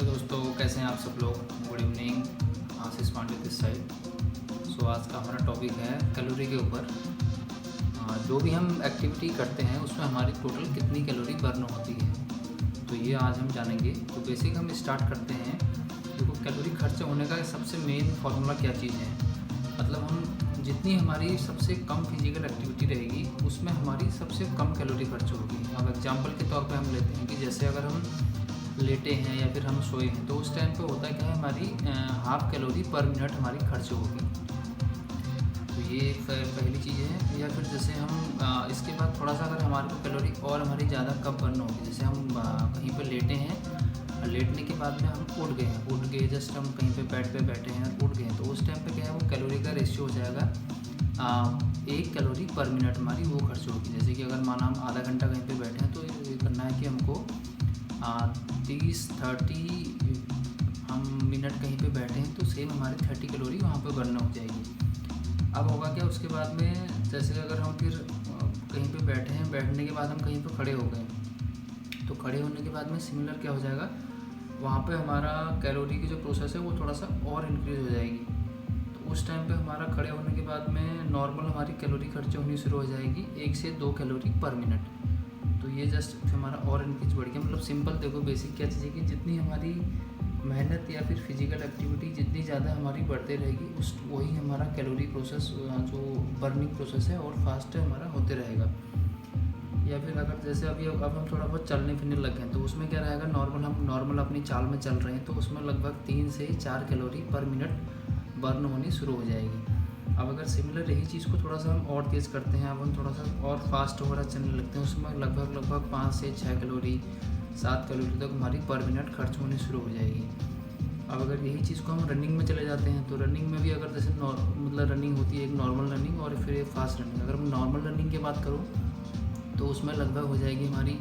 Hello दोस्तों, कैसे हैं आप सब लोग। Good evening, Ashish Pandey this side. So आज का हमारा टॉपिक है कैलोरी के ऊपर। जो भी हम एक्टिविटी करते हैं उसमें हमारी टोटल कितनी कैलोरी बर्न होती है, तो ये आज हम जानेंगे। तो बेसिक हम स्टार्ट करते हैं। देखो, कैलोरी खर्च होने का सबसे मेन फार्मूला क्या चीज़ है, मतलब हम जितनी हमारी सबसे कम फिजिकल एक्टिविटी रहेगी उसमें हमारी सबसे कम कैलोरी खर्च होगी। अब एग्जांपल के तौर पे हम लेते हैं कि जैसे अगर हम लेटे हैं या फिर हम सोए हैं तो उस टाइम पे होता है क्या है, हमारी हाफ कैलोरी पर मिनट हमारी खर्च होगी। तो ये पहली चीज़ है। या फिर जैसे हम इसके बाद थोड़ा सा अगर हमारे को कैलोरी और हमारी ज़्यादा कब बर्न होगी, जैसे हम कहीं पर लेटे हैं, लेटने के बाद में हम उठ गए जस्ट हम कहीं पे बेड पे बैठे हैं और उठ गए, तो उस टाइम पे क्या है वो कैलोरी का रेशियो हो जाएगा 1 कैलोरी पर मिनट हमारी वो खर्च होगी। जैसे कि अगर माना हम आधा घंटा कहीं पे बैठे हैं तो ये करना है कि हमको 30 हम मिनट कहीं पे बैठे हैं तो सेम हमारी 30 कैलोरी वहाँ पे बर्न हो जाएगी। अब होगा क्या उसके बाद में, जैसे अगर हम फिर कहीं पे बैठे हैं, बैठने के बाद हम कहीं पे खड़े हो गए, तो खड़े होने के बाद में सिमिलर क्या हो जाएगा, वहाँ पे हमारा कैलोरी की जो प्रोसेस है वो थोड़ा सा और इंक्रीज़ हो जाएगी। तो उस टाइम पे हमारा खड़े होने के बाद में नॉर्मल हमारी कैलोरी खर्च होनी शुरू हो जाएगी 1 से 2 कैलोरी पर मिनट। तो ये जस्ट हमारा और इंक्रीज बढ़ गया। मतलब सिंपल देखो, बेसिक क्या चीज़ है कि जितनी हमारी मेहनत या फिर फिजिकल एक्टिविटी जितनी ज़्यादा हमारी बढ़ती रहेगी उस वही हमारा कैलोरी प्रोसेस जो बर्निंग प्रोसेस है और फास्ट हमारा होते रहेगा। या फिर अगर जैसे अभी अब हम थोड़ा बहुत चलने फिरने लग गए तो उसमें क्या रहेगा, हम नॉर्मल अपनी चाल में चल रहे हैं तो उसमें लगभग 3 से 4 कैलोरी पर मिनट बर्न होनी शुरू हो जाएगी। अब अगर सिमिलर यही चीज़ को थोड़ा सा हम और तेज़ करते हैं, अब हम थोड़ा सा और फास्ट वगैरह चलने लगते हैं, उसमें लगभग 5 से 6 कैलोरी 7 कैलोरी तक हमारी पर मिनट खर्च होनी शुरू हो जाएगी। अब अगर यही चीज़ को हम रनिंग में चले जाते हैं तो रनिंग में भी अगर जैसे मतलब रनिंग होती है एक नॉर्मल रनिंग और फिर एक फास्ट रनिंग। अगर मैं नॉर्मल रनिंग की बात करूँ तो उसमें लगभग हो जाएगी हमारी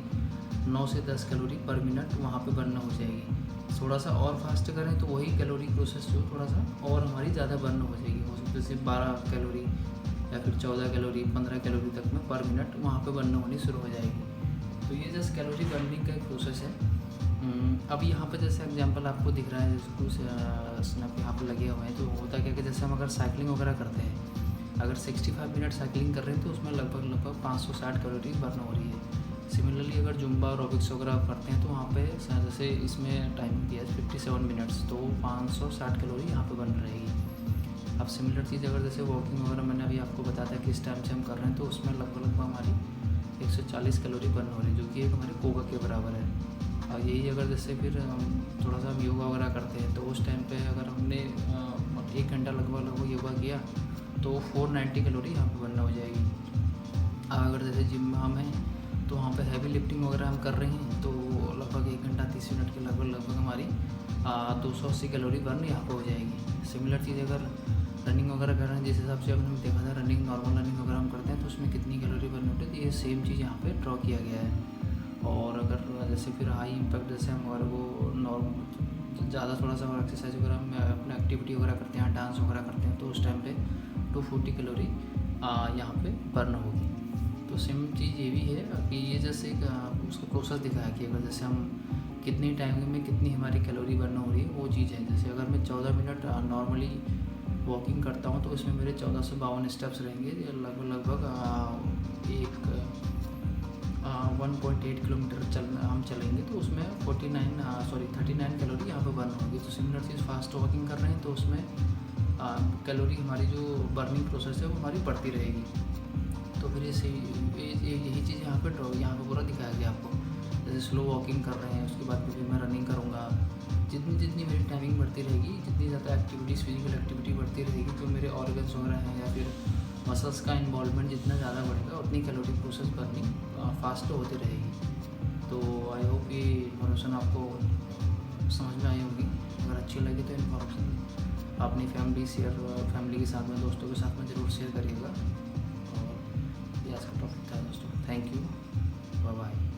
9 से 10 कैलोरी पर मिनट वहाँ पे बर्न हो जाएगी। थोड़ा सा और फास्ट करें तो वही कैलोरी प्रोसेस जो थोड़ा सा और हमारी ज़्यादा बर्न हो जाएगी, हो सकता है सिर्फ 12 कैलोरी या फिर 14 कैलोरी 15 कैलोरी तक में पर मिनट वहाँ पे बर्न होनी शुरू हो जाएगी। तो ये जस्ट कैलोरी बर्निंग का एक प्रोसेस है। अब यहाँ पे जैसे एग्जांपल आपको दिख रहा है, जैसे कुछ स्नैप यहाँ पर लगे हुए हैं, तो होता क्या कि जैसे हम अगर साइकिलिंग वगैरह करते हैं, अगर 65 मिनट साइकिलिंग कर रहे हैं तो उसमें लगभग 560 कैलोरी बर्न हो रही है। सिमिलरली अगर जुम्बा एरोबिक्स वगैरह आप करते हैं तो वहाँ पे जैसे इसमें टाइमिंग दिया है 57 मिनट्स, तो 560 कैलोरी यहाँ पे बन रहेगी। अब सिमिलर चीज़ अगर जैसे वॉकिंग वगैरह मैंने अभी आपको बताया था कि इस टाइम से हम कर रहे हैं तो उसमें लगभग हमारी 140 कैलोरी बर्न हो रही है, जो कि एक हमारे कोका के बराबर है। और यही अगर जैसे फिर हम थोड़ा सा योगा वगैरह करते हैं तो उस टाइम पर अगर हमने 1 घंटा लगभग योगा किया तो 490 कैलोरी यहाँ पर बर्न हो जाएगी। अगर जैसे जिम में हम हैं तो वहाँ पे हैवी लिफ्टिंग वगैरह हम कर रहे हैं तो लगभग 1 घंटा 30 मिनट के लगभग हमारी 280 कैलोरी बर्न यहाँ पे हो जाएगी। सिमिलर चीज़ अगर रनिंग वगैरह कर रहे हैं, जिस हिसाब से अगर हम देखा था रनिंग नॉर्मल रनिंग वगैरह हम करते हैं तो उसमें कितनी कैलोरी बर्न होती है, तो ये सेम चीज़ यहाँ पे ड्रॉ किया गया है। और अगर जैसे फिर हाई इम्पैक्ट जैसे हमारे को नॉर्मल ज़्यादा थोड़ा सा एक्सरसाइज वगैरह में अपना एक्टिविटी वगैरह करते हैं, डांस वगैरह करते हैं, तो उस टाइम पे 240 कैलोरी यहाँ पे बर्न होगी। तो सेम चीज़ ये भी है कि ये जैसे एक उसका प्रोसेस दिखाया कि अगर जैसे हम कितनी टाइम में कितनी हमारी कैलोरी बर्न हो रही है वो चीज़ है। जैसे अगर मैं 14 मिनट नॉर्मली वॉकिंग करता हूँ तो उसमें मेरे 14 से 52 स्टेप्स रहेंगे, लगभग 1.8 किलोमीटर हम चलेंगे तो उसमें 39 कैलोरी यहाँ पे बर्न होगी। तो सिमिलर चीज़ फास्ट वॉकिंग कर रहे हैं तो उसमें कैलोरी हमारी जो बर्निंग प्रोसेस है वो हमारी बढ़ती रहेगी। तो फिर यही चीज़ यहाँ पे पूरा दिखाया गया आपको। जैसे स्लो वॉकिंग कर रहे हैं उसके बाद फिर मैं रनिंग करूँगा, जितनी मेरी टाइमिंग बढ़ती रहेगी, जितनी ज़्यादा एक्टिविटीज़ फिजिकल एक्टिविटी बढ़ती रहेगी तो मेरे ऑर्गन्स वगैरह हैं या फिर मसल्स का इन्वॉल्वमेंट जितना ज़्यादा बढ़ेगा उतनी कैलोरी प्रोसेस बर्निंग फास्ट होती रहेगी। तो आई होप ये इन्फॉर्मेशन आपको समझ में आई होगी। अगर अच्छी लगी तो इन्फॉर्मेशन अपनी फैमिली के साथ में, दोस्तों के साथ में ज़रूर शेयर करिएगा। और ये आज का टॉपिक था दोस्तों। Thank you, bye bye.